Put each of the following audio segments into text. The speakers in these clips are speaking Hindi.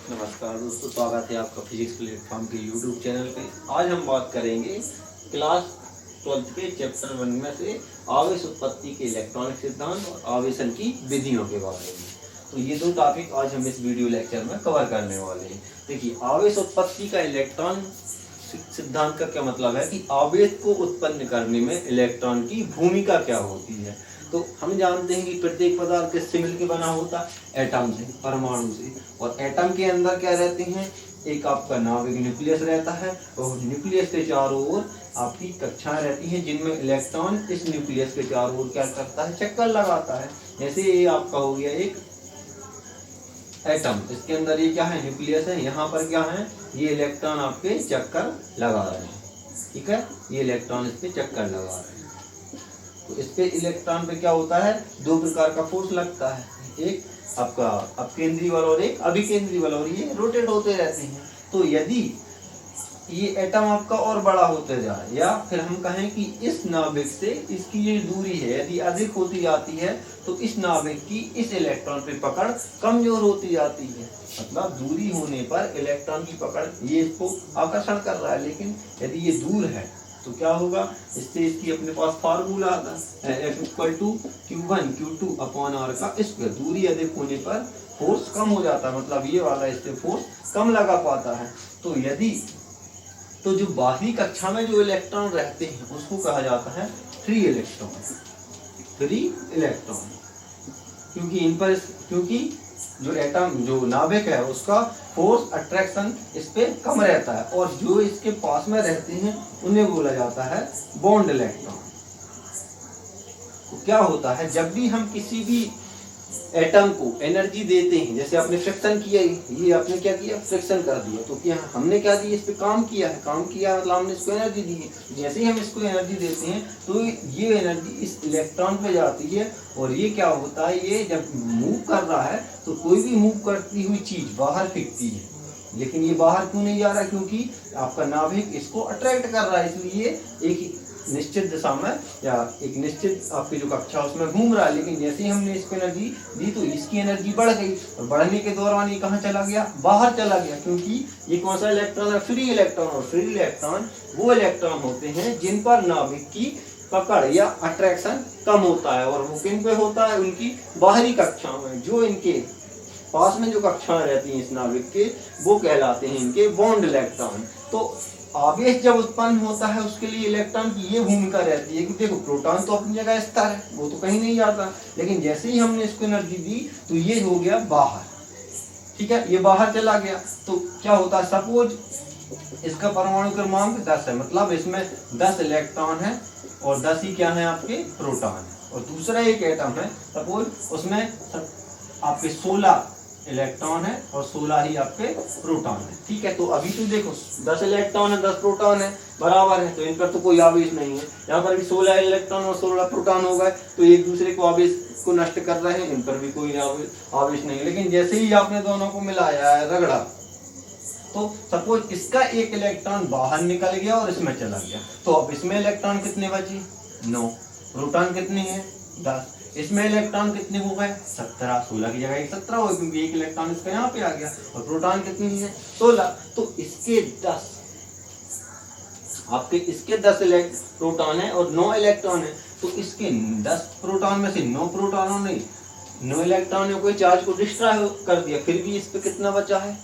नमस्कार दोस्तों, स्वागत है आपका फिजिक्स प्लेटफॉर्म के यूट्यूब चैनल पे। आज हम बात करेंगे क्लास 12 के चैप्टर 1 में से आवेश उत्पत्ति के इलेक्ट्रॉनिक सिद्धांत और आवेशन की विधियों के बारे में। तो ये दो टॉपिक आज हम इस वीडियो लेक्चर में कवर करने वाले हैं। देखिए, आवेश उत्पत्ति का इलेक्ट्रॉन सिद्धांत का क्या मतलब है कि आवेश को उत्पन्न करने में इलेक्ट्रॉन की भूमिका क्या होती है। तो हम जानते हैं कि प्रत्येक पदार्थ किससे मिलकर बना होता है? एटम से, परमाणु से। और एटम के अंदर क्या रहते हैं? एक आपका नाभिक न्यूक्लियस रहता है और न्यूक्लियस के चारों ओर आपकी कक्षाएं रहती हैं जिनमें इलेक्ट्रॉन इस न्यूक्लियस के चारों ओर क्या करता है? चक्कर लगाता है। जैसे ये आपका हो गया एक एटम, इसके अंदर ये क्या है? न्यूक्लियस है। यहाँ पर क्या है? ये इलेक्ट्रॉन आपके चक्कर लगा रहे हैं। ठीक है, ये इलेक्ट्रॉन इस पे चक्कर लगा रहे हैं। तो इस पे इलेक्ट्रॉन पे क्या होता है? दो प्रकार का फोर्स लगता है, एक आपका अपकेंद्रीय बल और एक अभिकेंद्रीय बल, और ये रोटेट होते रहते हैं। तो यदि ये एटम आपका और बड़ा होते जाए, या फिर हम कहें कि इस नाभिक से इसकी ये दूरी है यदि अधिक होती जाती है, तो इस नाभिक की इस इलेक्ट्रॉन पे पकड़ कमजोर होती जाती है। मतलब दूरी होने पर इलेक्ट्रॉन की पकड़ ये इसको आकर्षण कर रहा है, लेकिन यदि ये दूर है तो क्या होगा? इससे इसकी अपने पास फार्मूला आता है F=Q1 Q2 अपॉन R का स्क्वायर। दूरी अधिक होने पर फोर्स कम हो जाता है, मतलब ये वाला इससे फोर्स कम लगा पाता है। तो जो बाहरी कक्षा में जो इलेक्ट्रॉन रहते हैं उसको कहा जाता है फ्री इलेक्ट्रॉन। फ्री इलेक्ट्रॉन क्योंकि जो एटम, जो नाभिक है, उसका फोर्स अट्रैक्शन इस पे कम रहता है, और जो इसके पास में रहते हैं उन्हें बोला जाता है बॉन्ड इलेक्ट्रॉन। तो क्या होता है, जब भी हम किसी भी एटम को एनर्जी देते हैं, जैसे आपने फ्रिक्शन किया, ये आपने क्या किया? फ्रिक्शन कर दिया। तो क्या हमने क्या दिया? इस पे काम किया है। काम किया मतलब हमने इसको एनर्जी दी है। जैसे ही हम इसको एनर्जी देते हैं तो ये एनर्जी इस इलेक्ट्रॉन पे जाती है, और ये क्या होता है, ये जब मूव कर रहा है तो कोई भी मूव करती हुई चीज बाहर फेंकती है। लेकिन ये बाहर क्यों नहीं जा रहा? क्योंकि आपका नाभिक इसको अट्रैक्ट कर रहा है, इसलिए एक निश्चित दिशा में या एक निश्चित आपकी जो कक्षा उसमें घूम रहा है। लेकिन जैसे ही हमने इसको एनर्जी दी तो इसकी एनर्जी बढ़ गई, और बढ़ने के दौरान ये कहाँ चला गया? बाहर चला गया। क्योंकि ये कौन सा इलेक्ट्रॉन है? Free electron. और फ्री इलेक्ट्रॉन वो इलेक्ट्रॉन होते हैं जिन पर नाभिक की पकड़ या अट्रैक्शन कम होता है, और वो किन पे होता है? उनकी बाहरी कक्षा में। जो इनके पास में जो कक्षाएं रहती हैं इस नाभिक के, वो कहलाते हैं इनके बॉन्ड इलेक्ट्रॉन। तो आवेश जब उत्पन्न होता है उसके लिए इलेक्ट्रॉन की ये भूमिका रहती है कि देखो, प्रोटॉन तो अपनी जगह स्थिर है, वो तो कहीं नहीं जाता, लेकिन जैसे ही हमने इसको एनर्जी दी तो ये हो गया बाहर। ठीक है, ये बाहर चला गया। तो क्या होता है? सपोज इसका परमाणु क्रमांक 10 है, मतलब इसमें 10 इलेक्ट्रॉन है और 10 ही क्या है? आपके प्रोटॉन है। और दूसरा एक एटम है, सपोज उसमें आपके 16 इलेक्ट्रॉन है और 16 ही आपके प्रोटॉन है। ठीक है, तो अभी तो देखो 10 इलेक्ट्रॉन है 10 प्रोटॉन है, बराबर है, तो इन पर तो कोई आवेश नहीं है। यहाँ पर भी 16 इलेक्ट्रॉन और 16 प्रोटॉन हो गए, तो एक दूसरे को आवेश को नष्ट कर रहे हैं, इन पर भी कोई आवेश नहीं है। लेकिन जैसे ही आपने दोनों को मिलाया है, रगड़ा, तो सपोज इसका एक इलेक्ट्रॉन बाहर निकल गया और इसमें चला गया, तो अब इसमें इलेक्ट्रॉन कितने बचे? 9। प्रोटॉन कितने हैं? 10। इसमें इलेक्ट्रॉन कितने हो गए? 17। 16 की जगह 17 हो, क्योंकि एक इलेक्ट्रॉन इसका यहाँ पे आ गया। और प्रोटॉन कितनी है? 16। तो इसके 10 आपके इसके 10 प्रोटॉन है और 9 इलेक्ट्रॉन है। तो इसके 10 प्रोटॉन में से 9 प्रोटॉनों ने 9 इलेक्ट्रॉनों को चार्ज को डिस्ट्रॉय कर दिया, फिर भी इस पे कितना बचा है?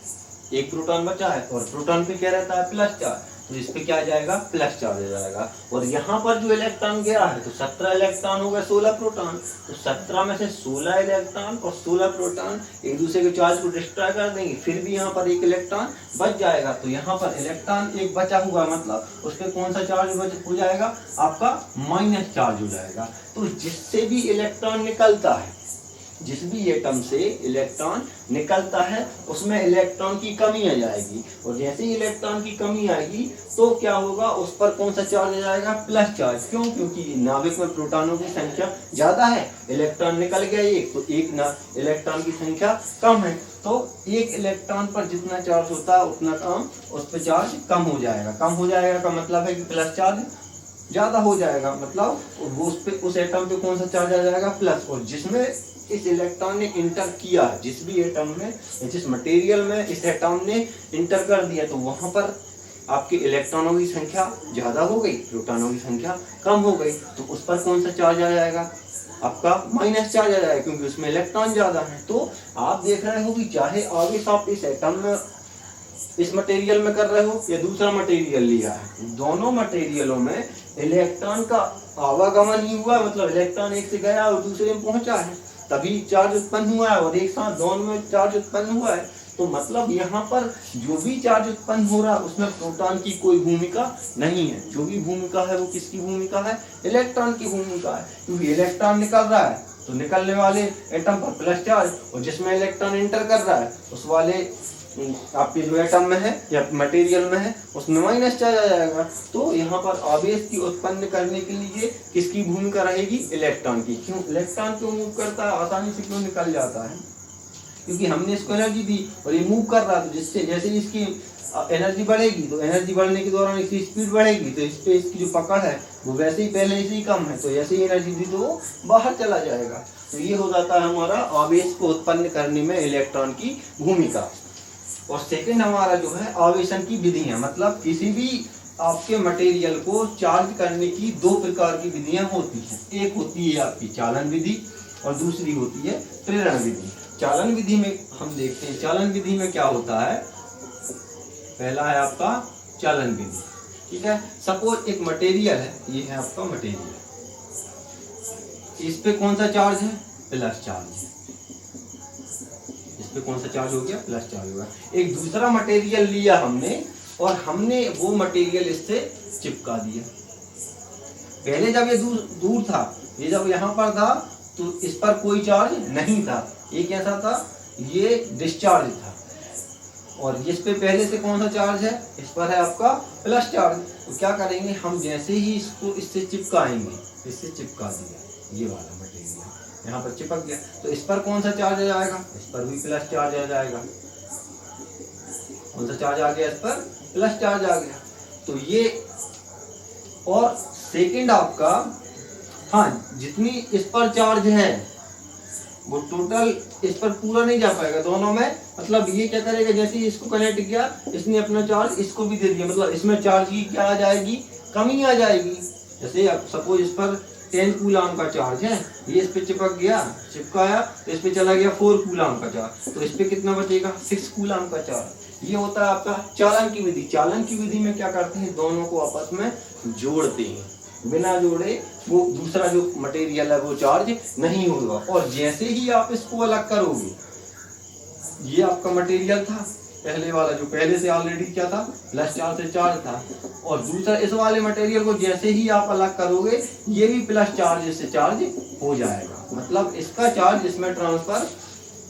एक प्रोटॉन बचा है, और प्रोटॉन पे क्या रहता है? Plus charge. तो इस पे क्या आ जाएगा? प्लस चार्ज आ जाएगा। और यहाँ पर जो इलेक्ट्रॉन गया है तो 17 इलेक्ट्रॉन हो गए 16 प्रोटॉन। तो 17 में से 16 इलेक्ट्रॉन और 16 प्रोटॉन एक दूसरे के चार्ज को डिस्ट्रॉय कर देंगे, फिर भी यहाँ पर एक इलेक्ट्रॉन बच जाएगा। तो यहाँ पर इलेक्ट्रॉन एक बचा हुआ, मतलब उस पर कौन सा चार्ज हो जाएगा? आपका माइनस चार्ज हो जाएगा। तो जिससे भी इलेक्ट्रॉन निकलता है, जिस भी एटम से इलेक्ट्रॉन निकलता है उसमें इलेक्ट्रॉन की कमी आ जाएगी, और जैसे ही इलेक्ट्रॉन की कमी आएगी तो क्या होगा? उस पर कौन सा चार्ज आ जाएगा? Plus charge. क्यों? क्योंकि नाभिक में प्रोटॉनों की संख्या ज्यादा है, इलेक्ट्रॉन निकल गया एक, तो एक इलेक्ट्रॉन की संख्या कम है। तो एक इलेक्ट्रॉन पर जितना चार्ज होता है उतना कम उस पर चार्ज कम हो जाएगा। कम हो जाएगा का मतलब है कि प्लस चार्ज ज्यादा हो जाएगा, मतलब वो उस एटम पे कौन सा चार्ज आ जाएगा? प्लस। और जिसमें इस इलेक्ट्रॉन ने इंटर किया, जिस भी एटम में, जिस मटेरियल में इस एटम ने इंटर कर दिया, तो वहां पर आपके इलेक्ट्रॉनों की संख्या ज्यादा हो गई, प्रोटॉनों की संख्या कम हो गई, तो उस पर कौन सा चार्ज आ जाएगा? आपका माइनस चार्ज आ जाएगा, क्योंकि उसमें इलेक्ट्रॉन ज्यादा है। तो आप देख रहे हो कि चाहे आगे आप इस एटम में, इस मटेरियल में कर रहे हो या दूसरा मटेरियल लिया है, दोनों मटेरियलों में इलेक्ट्रॉन का आवागमन ही हुआ, मतलब इलेक्ट्रॉन एक से गया और दूसरे में पहुंचा है, तभी चार्ज उत्पन्न हुआ है, और एक साथ दोनों में चार्ज उत्पन्न हुआ है। तो मतलब यहाँ पर जो भी चार्ज उत्पन्न हो रहा है उसमें प्रोटॉन की कोई भूमिका नहीं है, जो भी भूमिका है वो किसकी भूमिका है? इलेक्ट्रॉन की भूमिका है, क्योंकि इलेक्ट्रॉन निकल रहा है तो निकलने वाले एटम पर प्लस चार्ज, और जिसमें इलेक्ट्रॉन एंटर कर रहा है उस वाले आपके जो एटम में है या मटेरियल में है उसमें माइनस चार्ज आ जाएगा। तो यहाँ पर आवेश की उत्पन्न करने के लिए किसकी भूमिका रहेगी? इलेक्ट्रॉन की। क्यों? इलेक्ट्रॉन क्यों मूव करता है, आसानी से क्यों निकल जाता है? क्योंकि हमने इसको एनर्जी दी और ये मूव कर रहा है, तो जिससे जैसे इसकी एनर्जी बढ़ेगी तो एनर्जी बढ़ने के दौरान इसकी स्पीड बढ़ेगी, तो इस पे इसकी जो पकड़ है वो वैसे ही पहले से ही कम है, तो जैसे ही एनर्जी दी तो वो बाहर चला जाएगा। तो ये हो जाता है हमारा आवेश को उत्पन्न करने में इलेक्ट्रॉन की भूमिका। और सेकंड हमारा जो है आवेशन की विधियां, मतलब किसी भी आपके मटेरियल को चार्ज करने की दो प्रकार की विधियां होती हैं। एक होती है आपकी चालन विधि और दूसरी होती है प्रेरण विधि। चालन विधि में हम देखते हैं, चालन विधि में क्या होता है? पहला है आपका चालन विधि, ठीक है। सपोज एक मटेरियल है, ये है आपका मटेरियल, इस पे कौन सा चार्ज है? प्लस चार्ज है। इस पे कौन सा चार्ज हो गया? प्लस चार्ज होगा। एक दूसरा मटेरियल लिया हमने और हमने वो मटेरियल इससे चिपका दिया। पहले जब ये दूर था, ये जब यहाँ पर था तो इस पर कोई चार्ज नहीं था, ये कैसा था? ये डिस्चार्ज था। और जिस पे पहले से कौन सा चार्ज है? इस पर है आपका प्लस चार्ज। तो क्या करेंगे हम? जैसे ही इसको इससे चिपकाएंगे, इससे चिपका दिया, ये वाला मटेरियल यहाँ पर चिपक गया, तो इस पर कौन सा चार्ज आ जाएगा? इस पर भी प्लस चार्ज आ जाएगा। कौन सा चार्ज आ गया? इस पर प्लस चार्ज आ गया। तो ये, और सेकंड आपका, हाँ, जितनी इस पर चार्ज है वो टोटल इस पर पूरा नहीं जा पाएगा दोनों में। मतलब ये क्या करेगा? जैसे ही इसको कनेक्ट किया, इसने अपना चार्ज इसको भी दे दिया, मतलब इसमें चार्ज की क्या आ जाएगी? कमी आ जाएगी। जैसे अब सपोज इस पर 10 कूलाम का चार्ज है, ये इस पे चिपक गया, चिपकाया तो इस पे चला गया 4 कूलाम का चार्ज, तो इस पे कितना बचेगा? 6 कूलाम का चार्ज। ये होता है आपका चालन की विधि। चालन की विधि में क्या करते हैं? दोनों को आपस में जोड़ते हैं, बिना जोड़े वो दूसरा जो मटेरियल है वो चार्ज नहीं होगा। और जैसे ही आप इसको अलग करोगे, ये आपका मटेरियल था पहले वाला, जो पहले से ऑलरेडी क्या था? प्लस चार्ज से चार्ज था, और दूसरा इस वाले मटेरियल को जैसे ही आप अलग करोगे, ये भी प्लस चार्ज से चार्ज हो जाएगा। मतलब इसका चार्ज इसमें ट्रांसफर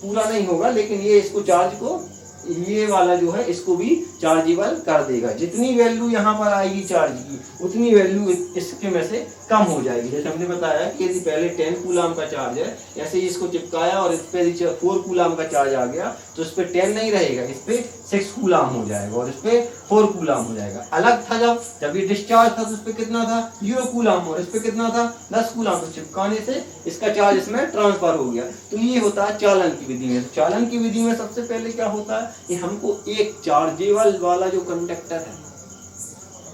पूरा नहीं होगा, लेकिन ये इसको चार्ज को, ये वाला जो है इसको भी चार्जेबल कर देगा। जितनी वैल्यू यहाँ पर आएगी चार्ज की, उतनी वैल्यू इसके में से कम हो जाएगी। जैसे हमने बताया कि यदि पहले 10 कूलाम का चार्ज है, ऐसे ही इसको चिपकाया और इस पे 4 कूलाम का चार्ज आ गया, तो इस पे 10 नहीं रहेगा, इस पे 6 कूलाम हो जाएगा और इस पे 4 कूलाम हो जाएगा। अलग था जब ये डिस्चार्ज था तो इस पे कितना था? 0 कूलाम, और इस पे कितना था? 10 कूलाम। तो चिपकाने से इसका चार्ज इसमें ट्रांसफर हो गया। तो ये होता है चालन की विधि में। चालन की विधि में सबसे पहले क्या होता है कि हमको एक चार्जेबल वाला जो कंडक्टर है,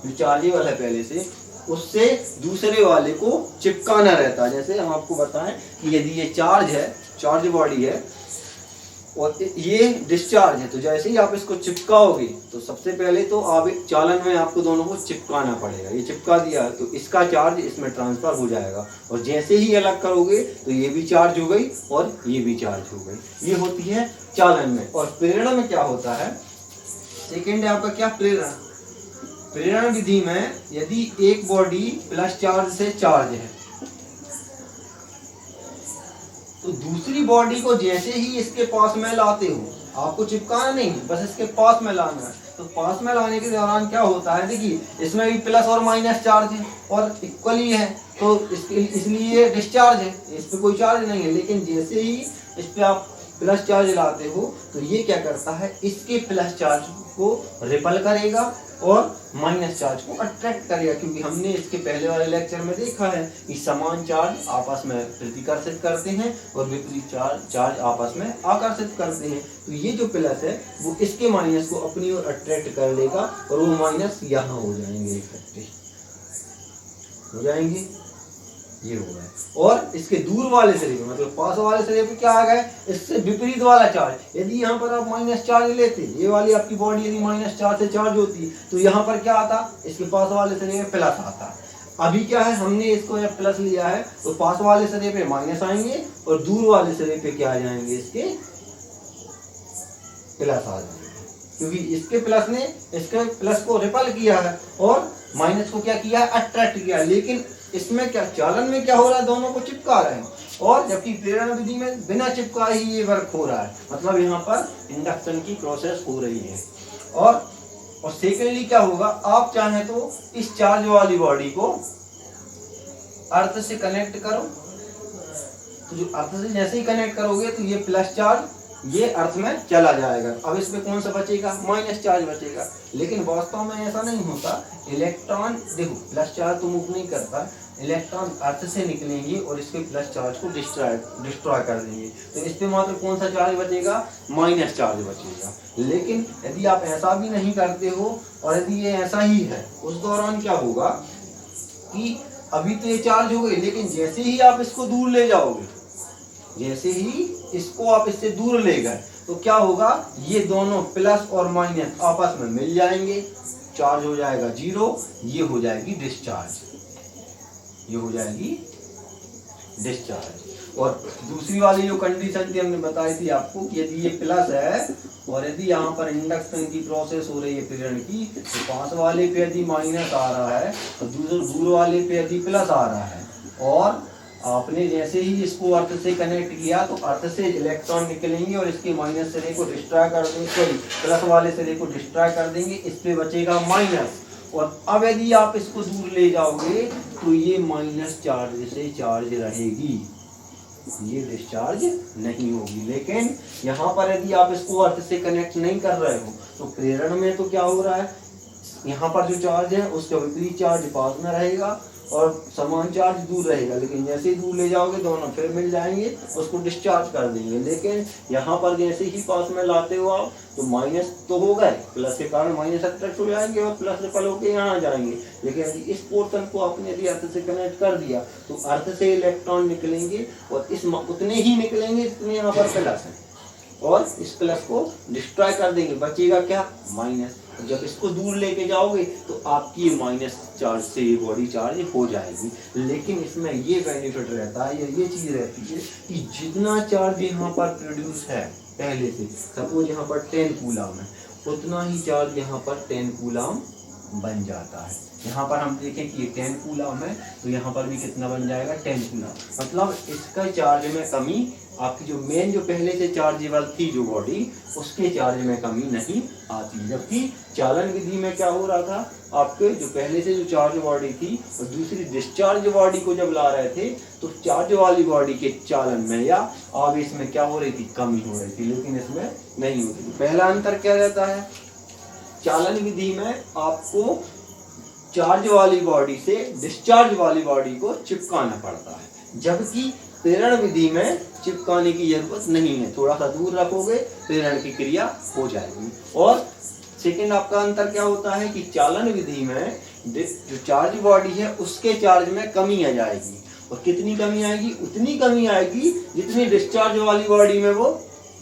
जो चार्जेबल है पहले से, उससे दूसरे वाले को चिपकाना रहता है। जैसे हम आपको बताएं कि यदि ये चार्ज है, चार्ज बॉडी है, और ये डिस्चार्ज है, तो जैसे ही आप इसको चिपकाओगे तो सबसे पहले तो चालन में आपको दोनों को चिपकाना पड़ेगा। ये चिपका दिया तो इसका चार्ज इसमें ट्रांसफर हो जाएगा, और जैसे ही अलग करोगे तो ये भी चार्ज हो गई और ये भी चार्ज हो गई। ये होती है चालन में। और प्रेरण में क्या होता है? सेकेंड है आपका क्या? प्रेरण। प्रेरण विधि में यदि एक बॉडी प्लस चार्ज से चार्ज है, तो दूसरी बॉडी को जैसे ही इसके पास में लाते हो, आपको चिपकाना नहीं, बस इसके पास में लाना है। तो पास में लाने के दौरान क्या होता है? देखिए, इसमें भी प्लस और माइनस चार्ज है और इक्वली है, तो इसलिए डिस्चार्ज है, इस पे कोई चार्ज नहीं है। लेकिन जैसे ही इस पे आप प्लस चार्ज लाते हो तो ये क्या करता है? इसके प्लस चार्ज को रिपल करेगा और माइनस चार्ज को अट्रैक्ट करेगा, क्योंकि हमने इसके पहले वाले लेक्चर में देखा है कि समान चार्ज आपस में प्रतिकर्षित करते हैं और विपरीत चार्ज आपस में आकर्षित करते हैं। तो ये जो प्लस है वो इसके माइनस को अपनी ओर अट्रैक्ट कर लेगा और वो माइनस यहाँ हो जाएंगे, इकट्ठे हो जाएंगे, ये हो गया। और इसके दूर वाले सिरे पे मतलब पास वाले सिरे पे क्या आ गया, इससे विपरीत वाला चार्ज। यदि यहाँ पर आप माइनस चार्ज लेते, ये वाली आपकी बॉडी यदि माइनस चार्ज से चार्ज होती तो यहाँ पर क्या आता, इसके पास वाले सिरे पे प्लस आता। अभी क्या है, हमने इसको जब प्लस लिया है तो पास वाले सिरे पे माइनस आएंगे और दूर वाले सिरे पे क्या आ जाएंगे, इसके प्लस आ जाएंगे, क्योंकि इसके प्लस ने इसके प्लस को रिपल किया है और माइनस को क्या किया, अट्रैक्ट किया। लेकिन इसमें क्या, चालन में क्या हो रहा है, दोनों को चिपका रहे हैं, और जबकि प्रेरण विधि में बिना चिपकाए ही ये वर्क हो रहा है, मतलब यहाँ पर इंडक्शन की प्रोसेस हो रही है। और सेकेंडली क्या होगा, आप चाहें तो इस चार्ज वाली बॉडी को अर्थ से कनेक्ट करो, तो जो अर्थ से जैसे ही कनेक्ट करोगे तो ये प्लस चार्ज ये अर्थ में चला जाएगा। अब इसमें कौन सा बचेगा, माइनस चार्ज बचेगा। लेकिन वास्तव में ऐसा नहीं होता, इलेक्ट्रॉन देखो प्लस चार्ज तो मूव नहीं करता, इलेक्ट्रॉन अर्थ से निकलेंगे और इसके प्लस चार्ज को डिस्ट्रॉय कर देंगे, तो इस पे मात्र कौन सा चार्ज बचेगा, माइनस चार्ज बचेगा। लेकिन यदि आप ऐसा भी नहीं करते हो और यदि ये ऐसा ही है, उस दौरान क्या होगा कि अभी तो ये चार्ज हो गई, लेकिन जैसे ही आप इसको दूर ले जाओगे, जैसे ही इसको आप इससे दूर ले गए तो क्या होगा, ये दोनों प्लस और माइनस आपस में मिल जाएंगे, चार्ज हो जाएगा जीरो, ये हो जाएगी डिस्चार्ज, ये हो जाएगी डिस्चार्ज। और दूसरी वाली जो कंडीशन थी हमने बताई थी आपको कि यदि ये प्लस है और यदि यहाँ पर इंडक्शन की प्रोसेस हो रही है प्रेरण की, तो पास वाले पे यदि माइनस आ रहा है और दूर वाले पे यदि प्लस आ रहा है, और आपने जैसे ही इसको अर्थ से कनेक्ट किया तो अर्थ से इलेक्ट्रॉन निकलेंगे और इसके माइनस सिरे को डिस्ट्रॉय कर देंगे, सॉरी प्लस वाले सिरे को डिस्ट्रॉय कर देंगे, इस पे बचेगा माइनस। और अब यदि आप इसको दूर ले जाओगे तो ये माइनस चार्ज से चार्ज रहेगी, ये डिस्चार्ज नहीं होगी। लेकिन यहाँ पर यदि आप इसको अर्थ से कनेक्ट नहीं कर रहे हो तो प्रेरण में तो क्या हो रहा है, यहाँ पर जो चार्ज है उसका विपरीत चार्ज पास में रहेगा और समान चार्ज दूर रहेगा, लेकिन जैसे ही दूर ले जाओगे दोनों फिर मिल जाएंगे, उसको डिस्चार्ज कर देंगे। लेकिन यहाँ पर जैसे ही पास में लाते हो आप तो माइनस तो हो गए, प्लस के कारण माइनस अट्रैक्ट हो जाएंगे और प्लस रिपल होके यहाँ आ जाएंगे। लेकिन यदि इस पोर्शन को आपने यदि अर्थ से कनेक्ट कर दिया तो अर्थ से इलेक्ट्रॉन निकलेंगे और इस उतने ही निकलेंगे जितने यहाँ पर प्लस है, और इस प्लस को डिस्ट्रॉय कर देंगे, बचेगा क्या, माइनस। जब इसको दूर लेके जाओगे तो आपकी माइनस चार्ज से ये बॉडी चार्ज हो जाएगी। लेकिन इसमें ये बेनिफिट रहता है, ये चीज रहती है कि जितना चार्ज यहाँ पर प्रोड्यूस है पहले से, सपोज यहाँ पर 10 कूलम है, उतना ही चार्ज यहाँ पर 10 कूलम बन जाता है। यहाँ पर हम देखें कि ये 10 कूलम है तो यहाँ पर भी कितना बन जाएगा, 10 कूलम। मतलब इसका चार्ज में कमी, आपकी जो मेन जो पहले से चार्जेबल थी जो बॉडी, उसके चार्ज में कमी नहीं आती। जबकि चालन विधि में क्या हो रहा था, आपके जो पहले से जो चार्ज बॉडी थी और दूसरी डिस्चार्ज बॉडी को जब ला रहे थे तो चार्ज वाली बॉडी के चालन में या आवेश में क्या हो रही थी, कमी हो रही थी, लेकिन इसमें नहीं होती थी। पहला अंतर क्या रहता है, चालन विधि में आपको चार्ज वाली बॉडी से डिस्चार्ज वाली बॉडी को चिपकाना पड़ता है, जबकि प्रेरण विधि में चिपकाने की जरूरत नहीं है, थोड़ा सा दूर रखोगे प्रेरण की क्रिया हो जाएगी। और सेकेंड आपका अंतर क्या होता है कि चालन विधि में जो चार्ज बॉडी है उसके चार्ज में कमी आ जाएगी, और कितनी कमी आएगी, उतनी कमी आएगी जितनी डिस्चार्ज वाली बॉडी में वो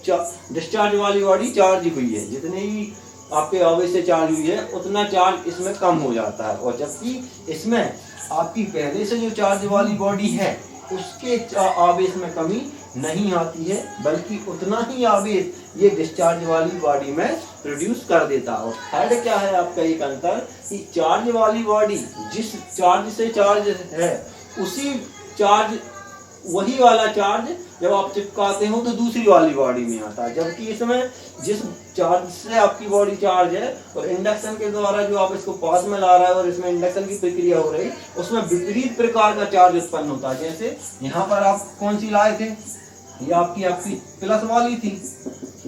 डिस्चार्ज वाली बॉडी चार्ज हुई है, जितने ही आपके आवेश से चार्ज हुई है उतना चार्ज इसमें कम हो जाता है। और जबकि इसमें आपकी पहले से जो चार्ज वाली बॉडी है उसके आवेश में कमी नहीं आती है, बल्कि उतना ही आवेश ये डिस्चार्ज वाली बॉडी में प्रोड्यूस कर देता है। और थर्ड क्या है आपका एक अंतर कि चार्ज वाली बॉडी जिस चार्ज से चार्ज है उसी चार्ज, वही वाला चार्ज जब आप चिपकाते हो तो दूसरी वाली बॉडी में आता है, जबकि इसमें जिस चार्ज से आपकी बॉडी चार्ज है और इंडक्शन के द्वारा जो आप इसको पास में ला रहा है और इसमें इंडक्शन की प्रक्रिया हो रही, उसमें विपरीत प्रकार का चार्ज उत्पन्न होता है। जैसे यहाँ पर आप कौन सी लाए थे, ये आपकी प्लस वाली थी,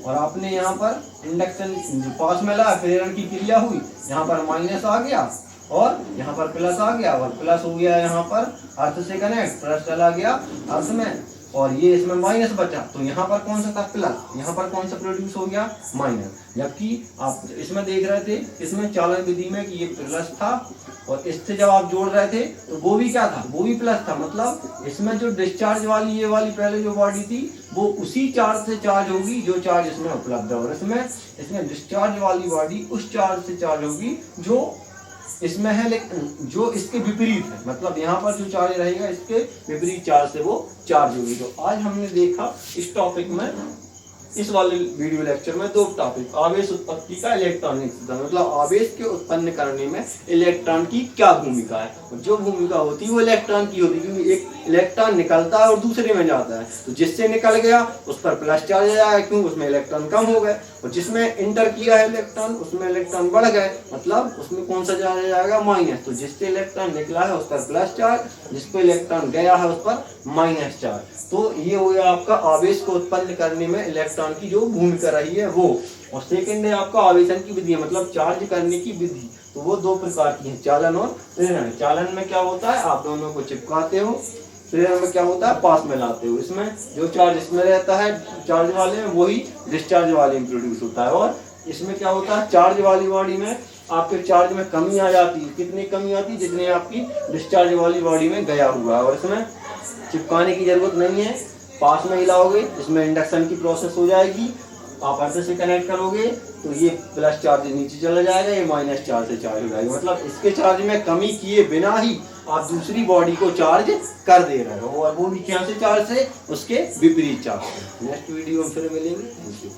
और आपने यहाँ पर इंडक्शन जो पास में लगा, प्रेरण की क्रिया हुई, यहाँ पर माइनस आ गया और यहाँ पर प्लस आ गया, और प्लस हो गया यहाँ पर अर्थ से कनेक्ट, प्लस चला गया अर्थ में, और ये इसमें माइनस बचा, तो यहाँ पर कौन सा था प्लस, यहाँ पर कौन सा प्रोड्यूस हो गया माइनस। जबकि आप इसमें देख रहे थे, इसमें चालन विधि में कि ये प्लस था, और इससे जब आप जोड़ रहे थे तो वो भी क्या था, वो भी प्लस था। मतलब इसमें जो डिस्चार्ज वाली ये वाली पहले जो बॉडी थी वो उसी चार्ज से चार्ज होगी जो चार्ज इसमें उपलब्ध है, और इसमें डिस्चार्ज वाली बॉडी उस चार्ज से चार्ज होगी जो इसमें है, लेकिन जो इसके विपरीत है। मतलब यहाँ पर जो चार्ज रहेगा इसके विपरीत चार्ज से वो चार्ज होगी। तो आज हमने देखा इस टॉपिक में, इस वाले वीडियो लेक्चर में दो टॉपिक, आवेश उत्पत्ति का इलेक्ट्रॉनिक सिद्धांत, मतलब आवेश के उत्पन्न करने में इलेक्ट्रॉन की क्या भूमिका है। और जो भूमिका होती है वो इलेक्ट्रॉन की होती है, क्योंकि एक इलेक्ट्रॉन निकलता है और दूसरे में जाता है, तो जिससे निकल गया उस पर प्लस चार्ज आया, क्योंकि उसमें इलेक्ट्रॉन कम हो गए, और जिसमें इंटर किया है इलेक्ट्रॉन उसमें इलेक्ट्रॉन बढ़ गए, मतलब उसमें कौन सा चार्ज आएगा माइनस। तो जिससे इलेक्ट्रॉन निकला है उस पर प्लस चार्ज, जिस पर इलेक्ट्रॉन गया है उस पर माइनस चार्ज। तो ये हो गया आपका आवेश को उत्पन्न करने में इलेक्ट्रॉन की जो भूमिका रही है वो। और सेकंड है आपका आवेशन की विधि, मतलब चार्ज करने की विधि। तो वो दो प्रकार की है, चालन और प्रेरण। चालन में क्या होता है, आप दोनों को चिपकाते हो, प्रेरण में क्या होता है, पास में लाते हो। इसमें जो चार्ज इसमें रहता है चार्ज वाले में वही डिस्चार्ज वाले में प्रोड्यूस होता है, और इसमें क्या होता है, चार्ज वाली बॉडी में आपके चार्ज में कमी आ जाती है। कितनी कमी आती है, जितनी आपकी डिस्चार्ज वाली बॉडी में गया हुआ है। और इसमें चिपकाने की जरूरत नहीं है, पास में हिलाओगे, इसमें इंडक्शन की प्रोसेस हो जाएगी, आप अर्थ से कनेक्ट करोगे तो ये प्लस चार्ज नीचे चला जाएगा, ये माइनस चार्ज से चार्ज हो जाएगा। मतलब इसके चार्ज में कमी किए बिना ही आप दूसरी बॉडी को चार्ज कर दे रहे हो, और वो भी क्या से चार्ज से, उसके विपरीत चार्ज से। नेक्स्ट वीडियो में फिर मिलेंगे। Thank you.